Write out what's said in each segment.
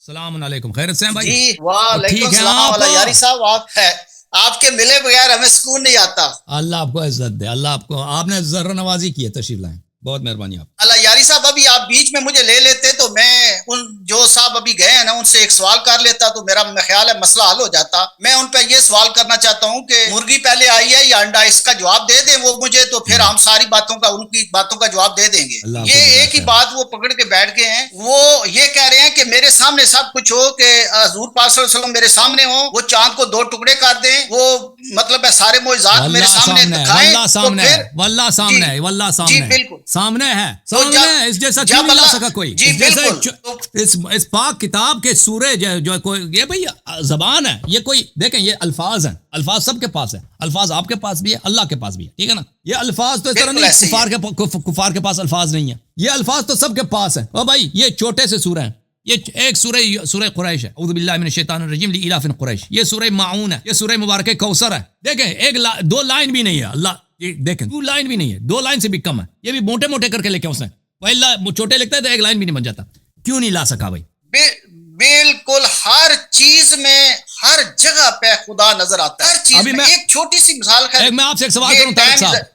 السلام علیکم، خیرت سے ہیں بھائی؟ جی وعلیکم السلام والا یاری صاحب، آپ کے ملے بغیر ہمیں سکون نہیں آتا. اللہ آپ کو عزت دے، اللہ آپ کو، آپ نے ذرا نوازی کی ہے، تشریف لائیں، بہت مہربانی آپ. اللہ یاری صاحب، ابھی آپ بیچ میں مجھے لے لیتے تو میں ان جو صاحب ابھی گئے ہیں نا ان سے ایک سوال کر لیتا تو میرا خیال ہے مسئلہ حل ہو جاتا. میں ان پہ یہ سوال کرنا چاہتا ہوں کہ مرغی پہلے آئی ہے یا انڈا، اس کا جواب دے دیں وہ مجھے، تو پھر ہم ساری باتوں کا، ان کی باتوں کا جواب دے دیں گے. یہ ایک ہی بات وہ پکڑ کے بیٹھ گئے ہیں، وہ یہ کہہ رہے ہیں کہ میرے سامنے سب کچھ ہو، کہ حضور پاک صلی اللہ علیہ وسلم میرے سامنے ہو، وہ چاند کو دو ٹکڑے کر دیں، وہ مطلب ہے سارے معجزات میرے سامنے دکھائیں، تو پھر واللہ سامنے ہے، واللہ جی سامنے بالکل سامنے ہے، سامنے ہے، اس جیسا کیوں نہیں لا سکا کوئی؟ جی اس جیسا بالکل اس پاک کتاب کے سورے جو کوئی، یہ بھئی زبان ہے، یہ کوئی دیکھیں، یہ الفاظ ہیں، الفاظ سب کے پاس ہے، الفاظ آپ کے پاس بھی ہے، اللہ کے پاس بھی ہے، ٹھیک ہے نا؟ یہ الفاظ تو اس طرح نہیں کفار کے پاس الفاظ نہیں ہیں، یہ الفاظ تو سب کے پاس ہیں. او بھائی یہ چھوٹے سے سورہ ہیں، یہ ایک سورہ قریش ہے، اعوذ باللہ من الشیطان الرجیم، لإلاف قریش. یہ سورہ معون ہے، یہ سورہ مبارکہ کوثر ہے. دیکھیں ایک دو لائن بھی نہیں ہے، اللہ دیکھیں 2 لائن بھی نہیں ہے، 2 لائن سے بھی کم ہے، یہ بھی موٹے موٹے کر کے لکھے اس نے، وہ چھوٹے لکھتا ہے تو ایک لائن بھی نہیں بن جاتا. کیوں نہیں لا سکا بھائی؟ بالکل ہر چیز میں، ہر جگہ پہ خدا نظر آتا ہے، ہر چیز میں. ایک چھوٹی سی مثال ہے، میں آپ سے ایک سوال کروں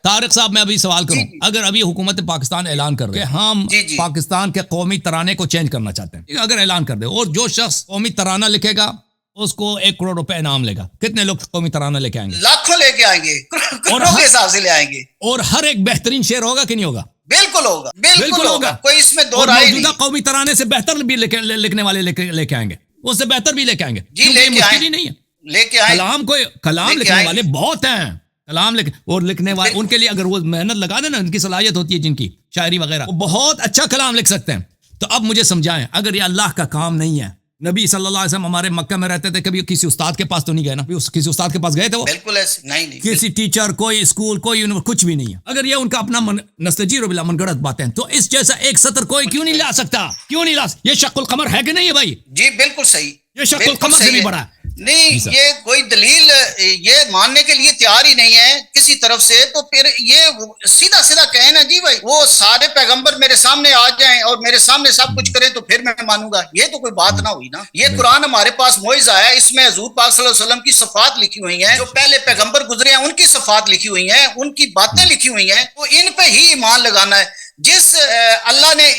طارق صاحب، میں ابھی سوال کروں، اگر ابھی حکومت پاکستان اعلان کر دے کہ ہم پاکستان کے قومی ترانے کو چینج کرنا چاہتے ہیں، اگر اعلان کر دے اور جو شخص قومی ترانہ لکھے گا اس کو 1 کروڑ روپے انعام لے گا، کتنے لوگ قومی ترانہ لے کے آئیں گے؟ لاکھوں لے کے آئیں گے، کروڑوں کے حساب سے لے آئیں گے، اور ہر ایک بہترین شعر ہوگا کہ نہیں ہوگا؟ بالکل ہوگا، بالکل ہوگا، کوئی اس میں دو رائے نہیں. قومی ترانے سے بہتر بھی لکھنے والے لے کے آئیں گے، اس سے بہتر بھی لے کے آئیں گے، جی لے کے مشکل ہی نہیں ہے، لے کے آئیں. کلام لکھنے والے بہت ہیں، کلام اور لکھنے والے، ان کے لیے اگر وہ محنت لگا دیں نا، ان کی صلاحیت ہوتی ہے جن کی شاعری وغیرہ، وہ بہت اچھا کلام لکھ سکتے ہیں. تو اب مجھے سمجھائیں، اگر یہ اللہ کا کام نہیں ہے، نبی صلی اللہ علیہ وسلم ہمارے مکہ میں رہتے تھے، کبھی کسی استاد کے پاس تو نہیں گئے نا؟ کسی استاد کے پاس گئے تھے وہ؟ بالکل ایسے نہیں، کسی ٹیچر، کوئی اسکول، کوئی کچھ بھی نہیں ہے. اگر یہ ان کا اپنا نستجیر باللہ من گڑت باتیں، تو اس جیسا ایک سطر کوئی کیوں نہیں لا سکتا؟ کیوں نہیں لا سکتا؟ یہ شق القمر ہے کہ نہیں ہے بھائی؟ جی بالکل صحیح، یہ شق القمر سے بھی بڑا ہے. نہیں یہ کوئی دلیل یہ ماننے کے لیے تیار ہی نہیں ہے کسی طرف سے. تو پھر یہ سیدھا سیدھا کہیں نا جی بھائی وہ سارے پیغمبر میرے سامنے آ جائیں اور میرے سامنے سب کچھ کریں تو پھر میں مانوں گا، یہ تو کوئی بات نہ ہوئی نا. یہ قرآن ہمارے پاس معجزہ ہے، اس میں حضور پاک صلی اللہ علیہ وسلم کی صفات لکھی ہوئی ہیں، جو پہلے پیغمبر گزرے ہیں ان کی صفات لکھی ہوئی ہیں، ان کی باتیں لکھی ہوئی ہیں، تو ان پہ ہی ایمان لگانا ہے. جس اللہ نے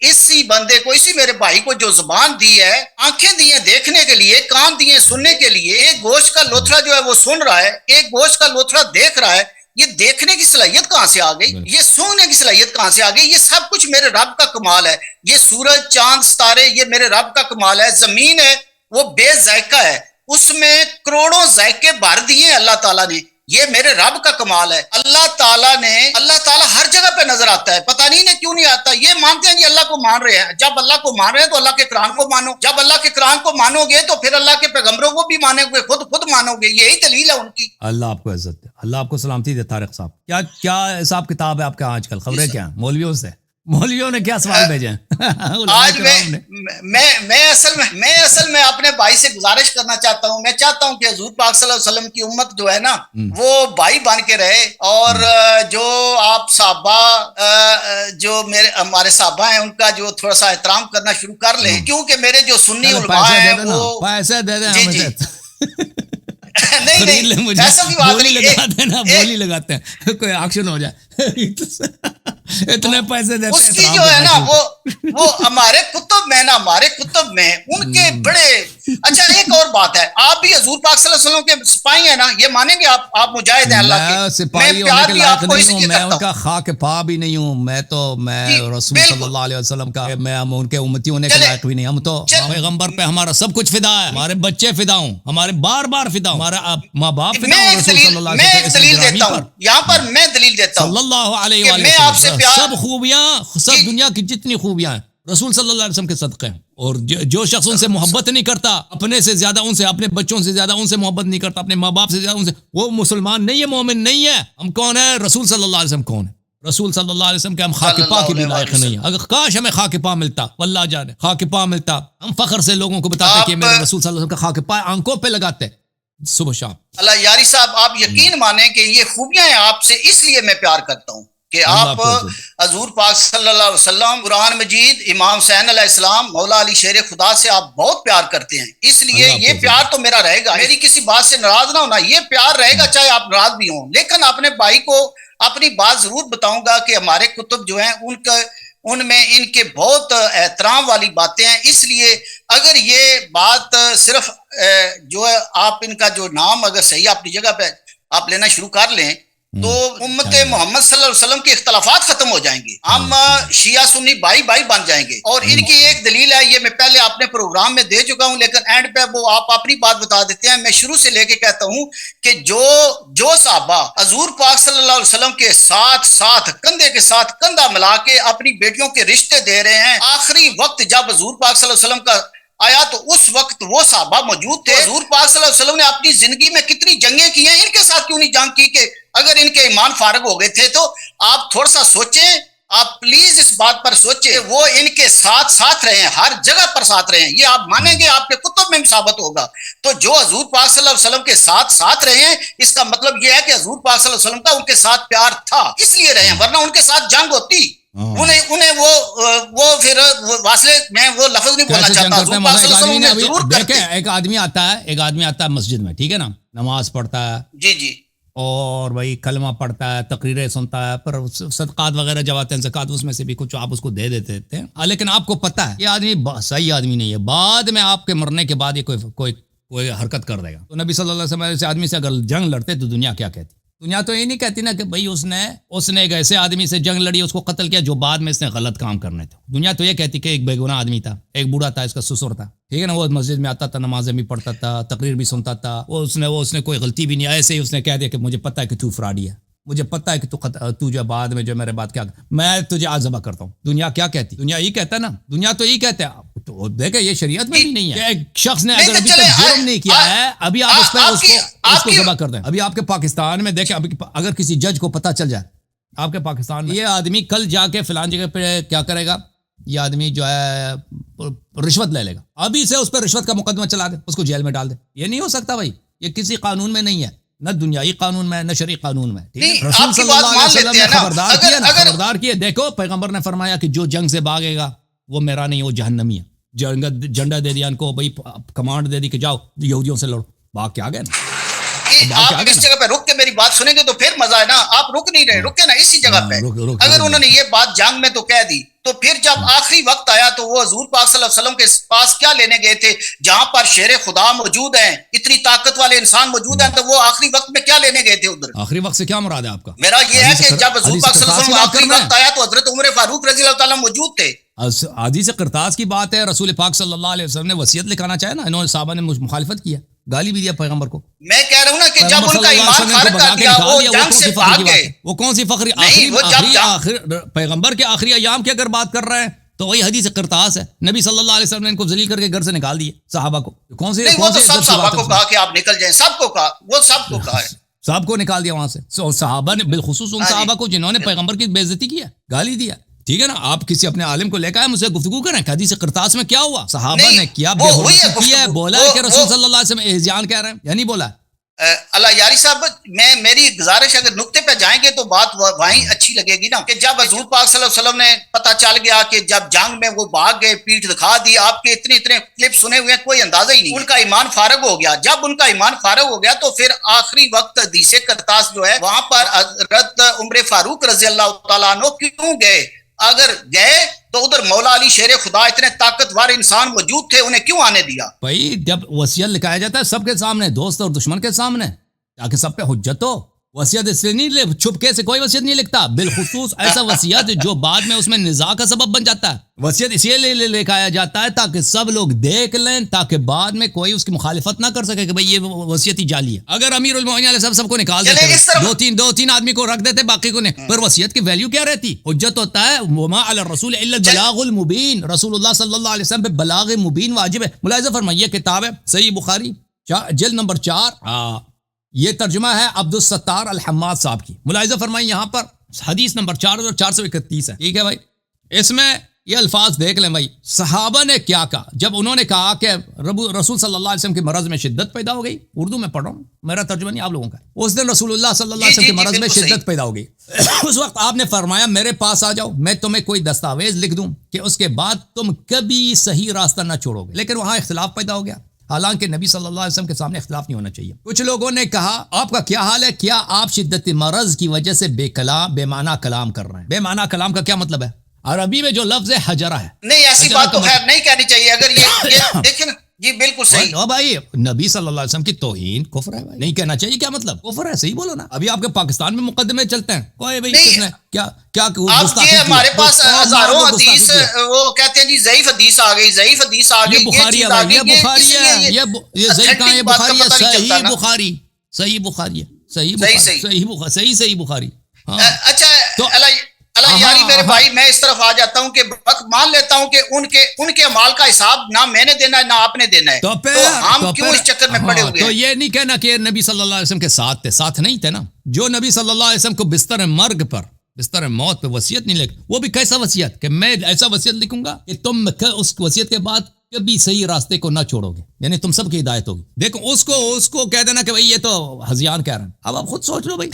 اسی بندے کو، اسی میرے بھائی کو جو زبان دی ہے، آنکھیں دی ہیں دیکھنے کے لیے، کان دیے سننے کے لیے، ایک گوشت کا لوتھڑا جو ہے وہ سن رہا ہے، ایک گوشت کا لوتھڑا دیکھ رہا ہے، یہ دیکھنے کی صلاحیت کہاں سے آ گئی؟ یہ سوننے کی صلاحیت کہاں سے آ گئی؟ یہ سب کچھ میرے رب کا کمال ہے. یہ سورج، چاند، ستارے، یہ میرے رب کا کمال ہے. زمین ہے وہ بے ذائقہ ہے، اس میں کروڑوں ذائقے بھر دیے اللہ تعالیٰ نے، یہ میرے رب کا کمال ہے. اللہ تعالیٰ ہر جگہ پہ نظر آتا ہے، پتہ نہیں نا کیوں نہیں آتا. یہ مانتے ہیں جی اللہ کو مان رہے ہیں، جب اللہ کو مان رہے ہیں تو اللہ کے قرآن کو مانو، جب اللہ کے قرآن کو مانو گے تو پھر اللہ کے پیغمبروں کو بھی مانو گے، خود مانو گے. یہی دلیل ہے ان کی. اللہ آپ کو عزت دے، اللہ آپ کو سلامتی دے. طارق صاحب کیا حساب کتاب ہے آپ کا آج کل؟ خبریں کیا ہیں مولویوں نے کیا سوال بھیجے ہیں آج میں اصل میں اپنے بھائی سے گزارش کرنا چاہتا ہوں. میں چاہتا ہوں کہ حضور پاک صلی اللہ علیہ وسلم کی امت جو ہے نا وہ بھائی بن کے رہے، اور جو آپ صحابہ، جو ہمارے صحابہ ہیں، ان کا جو تھوڑا سا احترام کرنا شروع کر لیں، کیونکہ میرے جو سنی علماء ہیں وہ پیسے دے دیں. نہیں بولی لگاتے ہیں، کوئی ایکشن ہو جائے اتنے پیسے دیتے اس کی جو ہے نا وہ ہمارے کتب میں نا، ہمارے کتب میں ان کے بڑے. اچھا ایک اور بات ہے، آپ بھی حضور پاک صلی اللہ علیہ وسلم کے سپاہی ہیں نا، یہ مانیں گے آپ مجاہد ہیں اللہ کے؟ سپاہی ہونے کے لائق نہیں ہوں، میں ان کا خاک پا بھی نہیں ہوں، میں رسول صلی اللہ علیہ وسلم کا، میں ان کے امتی ہونے کے لائق بھی نہیں. ہم تو پیغمبر پہ ہمارا سب کچھ فدا ہے، ہمارے بچے فدا ہوں، ہمارے بار فدا ہوں، ہمارا ماں باپ فدا ہوں. رسول صلی اللہ علیہ وسلم میں دلیل دیتا ہوں، یہاں پر میں دلیل دیتا ہوں صلی اللہ علیہ وسلم. سب خوبیاں، سب دنیا کی جتنی خوبیاں ہیں رسول صلی اللہ علیہ وسلم کے صدقے ہیں. اور جو شخص ان سے محبت نہیں کرتا، اپنے سے زیادہ ان سے، اپنے بچوں سے زیادہ ان سے محبت نہیں کرتا، اپنے ماں باپ سے زیادہ ان سے، وہ مسلمان نہیں ہے، مومن نہیں ہے. ہم کون ہیں؟ رسول صلی اللہ علیہ وسلم کون ہے؟ رسول صلی اللہ علیہ وسلم کے ہم خاک پا کی بھی لائق نہیں ہیں. اگر کاش ہمیں خاک پا ملتا، واللہ جانے خاک پا ملتا، ہم فخر سے لوگوں کو بتاتے کہ میرے رسول صلی اللہ علیہ وسلم کا خاک پا آنکھوں پہ لگاتے صبح شام. اللہ یاری صاحب آپ یقین مانیں کہ یہ خوبیاں ہیں آپ سے، اس لیے میں پیار کرتا ہوں کہ آپ حضور پاک صلی اللہ علیہ وسلم، قرآن مجید، امام حسین علیہ السلام، مولا علی شیر خدا سے آپ بہت پیار کرتے ہیں، اس لیے یہ پیار تو میرا رہے گا، میری کسی بات سے ناراض نہ ہونا، یہ پیار رہے گا چاہے آپ ناراض بھی ہوں، لیکن اپنے بھائی کو اپنی بات ضرور بتاؤں گا کہ ہمارے کتب جو ہیں ان میں ان کے بہت احترام والی باتیں ہیں، اس لیے اگر یہ بات صرف جو ہے آپ ان کا جو نام اگر صحیح اپنی جگہ پہ آپ لینا شروع کر لیں تو امت محمد صلی اللہ علیہ وسلم کے اختلافات ختم ہو جائیں گے، ہم شیعہ سنی بھائی بھائی بن جائیں گے. اور ان کی ایک دلیل ہے، یہ میں پہلے اپنے پروگرام میں دے چکا ہوں لیکن اینڈ پہ وہ آپ اپنی بات بتا دیتے ہیں. میں شروع سے لے کے کہتا ہوں کہ جو صحابہ حضور پاک صلی اللہ علیہ وسلم کے ساتھ کندھے کے ساتھ کندھا ملا کے اپنی بیٹیوں کے رشتے دے رہے ہیں، آخری وقت جب حضور پاک صلی اللہ علیہ وسلم کا آیا تو اس وقت وہ صحابہ موجود تھے. حضور پاک صلی اللہ علیہ وسلم نے اپنی زندگی میں کتنی جنگیں کی ہیں، ان کے ساتھ کیوں نہیں جنگ کی؟ کہ اگر ان کے ایمان فارغ ہو گئے تھے تو آپ تھوڑا سا سوچیں، آپ پلیز اس بات پر سوچیں، وہ ان کے ساتھ رہے ہیں، ہر جگہ پر ساتھ رہے ہیں، یہ آپ مانیں گے، آپ کے کتب میں بھی ثابت ہوگا. تو جو حضور پاک صلی اللہ علیہ وسلم کے ساتھ رہے ہیں، اس کا مطلب یہ ہے کہ حضور پاک صلی اللہ علیہ وسلم کا ان کے ساتھ پیار تھا، اس لیے رہے ہیں، ورنہ ان کے ساتھ جنگ ہوتی. انہیں وہ پھر واصلے میں وہ لفظ نہیں بولنا چاہتا. ایک آدمی آتا ہے مسجد میں، ٹھیک ہے نا، نماز پڑھتا ہے، جی اور وہی کلمہ پڑھتا ہے، تقریریں سنتا ہے، پر صدقات وغیرہ جب آتے ہیں زکوٰۃ اس میں سے بھی کچھ آپ اس کو دے دیتے ہیں، لیکن آپ کو پتہ ہے یہ آدمی صحیح آدمی نہیں ہے، بعد میں آپ کے مرنے کے بعد یہ کوئی حرکت کر دے گا. تو نبی صلی اللہ علیہ وسلم سے آدمی سے اگر جنگ لڑتے تو دنیا کیا کہتی؟ دنیا تو یہ نہیں کہتی نا کہ بھئی اس نے ایک ایسے آدمی سے جنگ لڑی، اس کو قتل کیا جو بعد میں اس نے غلط کام کرنے تھے. دنیا تو یہ کہتی کہ ایک بے گناہ آدمی تھا، ایک بوڑھا تھا، اس کا سسر تھا، ٹھیک ہے نا، وہ مسجد میں آتا تھا، نمازیں بھی پڑھتا تھا، تقریر بھی سنتا تھا، اس نے کوئی غلطی بھی نہیں، ایسے ہی اس نے کہہ دیا کہ مجھے پتہ ہے کہ تو فراڈی ہے، مجھے پتہ ہے کہ تو جو بعد میں جو میرے بات کیا میں تجھے آج ذبح کرتا ہوں. دنیا کیا کہتی؟ دنیا یہی کہتا ہے نا، دنیا تو یہی کہتا ہے. تو دیکھیں یہ شریعت میں بھی نہیں ہے. ایک شخص نے اگر ابھی تک جرم نہیں کیا ہے، ابھی آپ اس کو ذبح کر دیں. ابھی آپ کے پاکستان میں دیکھیں، اگر کسی جج کو پتہ چل جائے آپ کے پاکستان میں یہ آدمی کل جا کے فلان جگہ پہ کیا کرے گا، یہ آدمی جو ہے رشوت لے لے گا، ابھی سے اس پہ رشوت کا مقدمہ چلا دے، اس کو جیل میں ڈال دے. یہ نہیں ہو سکتا بھائی، یہ کسی قانون میں نہیں ہے، نہ دنیائی قانون میں نہ شرعی قانون میں. رسول صلی اللہ علیہ وسلم نے خبردار کیا. دیکھو پیغمبر نے فرمایا کہ جو جنگ سے بھاگے گا وہ میرا نہیں، وہ جہنمی ہے. جھنڈا دے دیا ان کو، بھائی کمانڈ دے دی کہ جاؤ یہودیوں سے لڑو، بھاگ کے آ گئے نا. آپ اس جگہ پہ رک کے میری بات سنیں گے تو پھر مزہ ہے نا. آپ رک نہیں رہے، رکے نا اسی جگہ پہ. اگر انہوں نے یہ بات جنگ میں تو کہہ دی تو پھر جب آخری وقت آیا تو وہ حضور پاک صلی اللہ علیہ وسلم کے پاس کیا لینے گئے تھے؟ جہاں پر شیر خدا موجود ہیں، اتنی طاقت والے انسان موجود ہیں، تو وہ آخری وقت میں کیا لینے گئے تھے ادھر؟ آخری وقت سے کیا مراد ہے آپ کا؟ میرا یہ ہے کہ جب حضور پاک صلی اللہ علیہ وسلم آخری وقت آیا تو حضرت عمر فاروق رضی اللہ تعالیٰ موجود تھے. حدیث قرطاس کی بات ہے، رسول پاک صلی اللہ علیہ وسلم نے وصیت لکھانا چاہے نا، انہوں نے صحابہ نے مخالفت کیا، گالی بھی دیا پیغمبر کو. میں کہہ رہا ہوں نا کہ جب ان کا ایمان خارج کر دیا وہ جنگ سے بھاگ گئے. وہ کون سی فخری پیغمبر کے آخری ایام کی اگر بات کر رہے ہیں تو وہی حدیث قرطاس ہے. نبی صلی اللہ علیہ وسلم نے ان کو ذلیل کر کے گھر سے نکال دیے صحابہ کو. کون سے وہ تو سب صحابہ کو کہا کہ آپ نکل جائیں، سب کو کہا، وہ سب کو کہا ہے، سب کو نکال دیا وہاں سے. صحابہ نے بالخصوص ان صحابہ کو جنہوں نے پیغمبر کی بے عزتی کی ہے، گالی دیا، ٹھیک ہے نا. آپ کسی اپنے عالم کو لے کے آئے، مجھ سے گفتگو کریں کہ حدیث قرطاس میں کیا ہوا، صحابہ نے کیا بے حرمتی کی ہے، بولا ہے کہ رسول صلی اللہ علیہ وسلم احزیان کہہ رہے ہیں یا نہیں بولا ہے؟ اللہ یاری صاحب، میری گزارش اگر نقطے پہ جائیں گے تو بات وہیں اچھی لگے گی نا. کہ جب حضور پاک صلی اللہ علیہ وسلم نے پتہ چل گیا کہ جب جنگ میں وہ بھاگ گئے، پیٹھ دکھا دی، آپ کے اتنے کلپ سنے ہوئے ہیں، کوئی اندازہ ہی نہیں، ان کا ایمان فارغ ہو گیا. جب ان کا ایمان فارغ ہو گیا تو پھر آخری وقت حدیث قرطاس جو ہے وہاں پر حضرت عمر فاروق رضی اللہ تعالیٰ عنہ کیوں گئے؟ اگر گئے تو ادھر مولا علی شیر خدا اتنے طاقتور انسان موجود تھے، انہیں کیوں آنے دیا؟ بھائی جب وصیت لکھایا جاتا ہے سب کے سامنے، دوست اور دشمن کے سامنے، تاکہ سب پہ حجت ہو. وصیت اس لیے نہیں، چھپکے سے کوئی وصیت نہیں لکھتا، بالخصوص ایسا وصیت جو بعد میں اس میں نزاع کا سبب بن جاتا ہے. وصیت اسی لیے لکھایا جاتا ہے تاکہ سب لوگ دیکھ لیں، تاکہ بعد میں کوئی اس کی مخالفت نہ کر سکے کہ بھئی یہ وصیت ہی جعلی ہے. اگر امیر المومنین علیہ السلام سب کو نکال دیتے، دو تین آدمی کو رکھ دیتے، باقی کو نہیں، پر وصیت کی ویلیو کیا رہتی؟ حجت ہوتا ہے. وما علی الرسول الا البلاغ المبین، رسول اللہ صلی اللہ علیہ وسلم پہ بلاغ مبین واجب ہے. ملاحظہ فرمائیے، کتاب ہے صحیح بخاری جلد نمبر 4، یہ ترجمہ ہے عبد الستار الحماد صاحب کی. ملاحظہ فرمائیں یہاں پر حدیث نمبر 4431 ہے، ٹھیک ہے بھائی. اس میں یہ الفاظ دیکھ لیں بھائی، صحابہ نے کیا کہا جب انہوں نے کہا کہ رسول صلی اللہ علیہ وسلم کی مرض میں شدت پیدا ہو گئی. اردو میں پڑھ رہا ہوں، میرا ترجمہ نہیں آپ لوگوں کا. اس دن رسول اللہ صلی اللہ علیہ وسلم کی مرض میں شدت پیدا ہو گئی. اس وقت آپ نے فرمایا میرے پاس آ جاؤ، میں تمہیں کوئی دستاویز لکھ دوں کہ اس کے بعد تم کبھی صحیح راستہ نہ چھوڑو گے. لیکن وہاں اختلاف پیدا ہو گیا، حالانکہ نبی صلی اللہ علیہ وسلم کے سامنے اختلاف نہیں ہونا چاہیے. کچھ لوگوں نے کہا آپ کا کیا حال ہے، کیا آپ شدت مرض کی وجہ سے بے معنی کلام کر رہے ہیں؟ بے معنی کلام کا کیا مطلب ہے؟ عربی میں جو لفظ ہے حجرہ ہے. نہیں ایسی بات تو خیر نہیں کہنی چاہیے. اگر یہ دیکھیں نا جی بالکل صحیح. بھائی نبی صلی اللہ علیہ وسلم کی توہین کفر ہے بھائی. نہیں کہنا چاہیے، کیا مطلب کفر ہے؟ صحیح بولو نا. ابھی آپ کے پاکستان میں مقدمے چلتے ہیں کوئی بھائی کس نے کیا آپ یہ ہمارے پاس ہزاروں حدیث وہ کہتے ہیں جی ضعیف حدیث آ گئی، ضعیف حدیث آ گئی، یہ بخاری ہے، یہ بخاری ہے، یہ ضعیف کہاں ہے؟ بخاری ہے، صحیح بخاری، صحیح بخاری ہے، صحیح بخاری، صحیح بخاری. اچھا اللہ یاری میرے بھائی، میں اس طرف آ جاتا ہوں کہ مان لیتا ہوں کہ ان کے اعمال کا حساب نہ میں نے دینا ہے نہ آپ نے دینا ہے، تو ہم کیوں اس چکر میں پڑے ہوئے ہیں؟ تو یہ نہیں کہنا کہ نبی صلی اللہ علیہ وسلم کے ساتھ تھے، ساتھ نہیں تھے نا. جو نبی صلی اللہ علیہ وسلم کو بستر مرگ پر، بستر موت پہ وصیت نہیں لکھ، وہ بھی کیسا وصیت کہ میں ایسا وصیت لکھوں گا کہ تم اس وصیت کے بعد کبھی صحیح راستے کو نہ چھوڑو گے، یعنی تم سب کی ہدایت ہوگی. دیکھو اس کو کہہ دینا کہ بھائی یہ تو ہذیان کہہ رہے ہیں. اب آپ خود سوچ لو بھائی،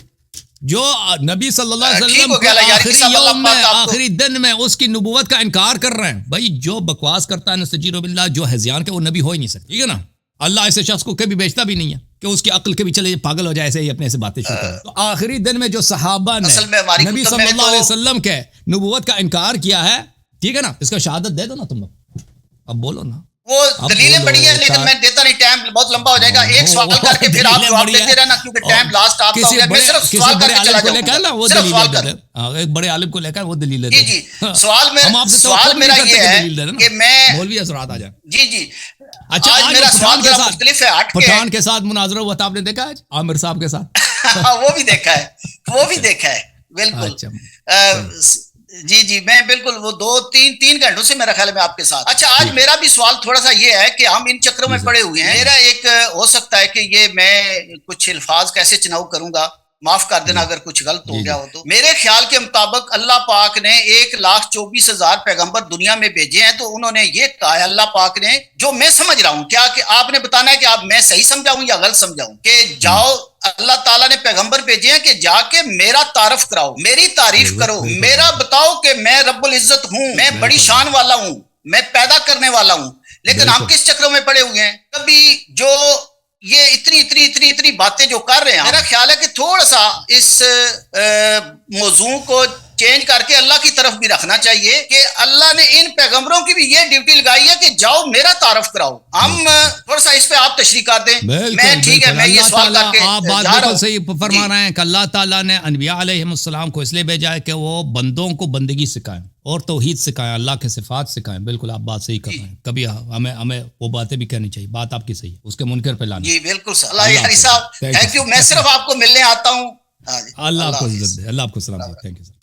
جو نبی صلی اللہ علیہ وسلم آخری یوم میں، آخری دن میں اس کی نبوت کا انکار کر رہے ہیں. بھائی جو بکواس کرتا ہے نستجیر باللہ، جو ہذیان کے، وہ نبی ہو ہی نہیں سکتا. ٹھیک ہے نا. اللہ ایسے شخص کو کبھی بیچتا بھی نہیں ہے کہ اس کی عقل کبھی چلے پاگل ہو جائے ایسے ہی اپنے سے باتیں شروع کرے. تو آخری دن میں جو صحابہ نے نبی صلی اللہ علیہ وسلم کے نبوت کا انکار کیا ہے، ٹھیک ہے نا، اس کا شہادت دے دو نا تم لوگ. اب بولو نا. وہ دلیلیں بڑی ہیں لیکن میں دیتا نہیں، ٹائم بہت لمبا ہو جائے گا. ایک سوال کر کے پھر آپ جواب دیتے رہنا کیونکہ ٹائم لاسٹ آپ کا ہو گیا. میں صرف سوال کر کے چلا جاؤں گا، صرف سوال کر. ایک بڑے عالم کو لے کر وہ دلیل جی جی سوال میرا یہ ہے کہ میں مولوی حضرات آ جائیں. جی اچھا آج میرا سوال ذرا مختلف ہے. پٹھان کے ساتھ مناظرہ ہوا تھا، آپ نے دیکھا ہے عامر صاحب کے ساتھ؟ وہ بھی دیکھا ہے بالکل. جی میں بالکل وہ 2-3 گھنٹوں سے میرا خیال ہے میں آپ کے ساتھ. اچھا آج میرا بھی سوال تھوڑا سا یہ ہے کہ ہم ان چکروں میں پڑے ہوئے ہیں. میرا ایک ہو سکتا ہے کہ یہ میں کچھ الفاظ کیسے چناؤ کروں گا، معاف کر دینا اگر کچھ غلط ہو گیا ہو تو. میرے خیال کے مطابق اللہ پاک نے 1,24,000 پیغمبر دنیا میں بھیجے ہیں، تو انہوں نے یہ کہا ہے اللہ پاک نے، جو میں سمجھ رہا ہوں، کیا کہ آپ نے بتانا ہے کہ آپ میں صحیح سمجھاؤں یا غلط سمجھاؤں، کہ جاؤ اللہ تعالیٰ نے پیغمبر بھیجے ہیں کہ جا کے میرا تعارف کراؤ، میری تعریف کرو، میرا بتاؤ کہ میں رب العزت ہوں، میں بڑی شان والا ہوں، میں پیدا کرنے والا ہوں. لیکن ہم کس چکروں میں پڑے ہوئے ہیں؟ کبھی جو یہ اتنی باتیں جو کر رہے ہیں، میرا خیال ہے کہ تھوڑا سا اس موضوع کو چینج کر کے اللہ کی طرف بھی رکھنا چاہیے کہ اللہ نے ان پیغمبروں کی بھی یہ ڈیوٹی لگائی ہے کہ جاؤ میرا تعارف کراؤ. ہم تھوڑا سا اس پہ آپ تشریح کر دیں. میں ٹھیک ہے، میں یہ سوال کر کے آپ بات بالکل صحیح فرما رہے ہیں کہ اللہ تعالیٰ نے انبیاء علیہ السلام کو اس لیے بھیجا ہے کہ وہ بندوں کو بندگی سکھائیں اور توحید سکھائیں، اللہ کے صفات سکھائیں. بالکل آپ بات صحیح کر رہے ہیں. کبھی ہمیں وہ باتیں بھی کہنی چاہیے. بات آپ کی صحیح ہے، اس کے منکر پہ لانا. جی بالکل اللہ یاری صاحب، تھینک یو. میں صرف آپ کو ملنے آتا ہوں. اللہ آپ کو عزت دے، اللہ آپ کو سلام دے. Thank you sir.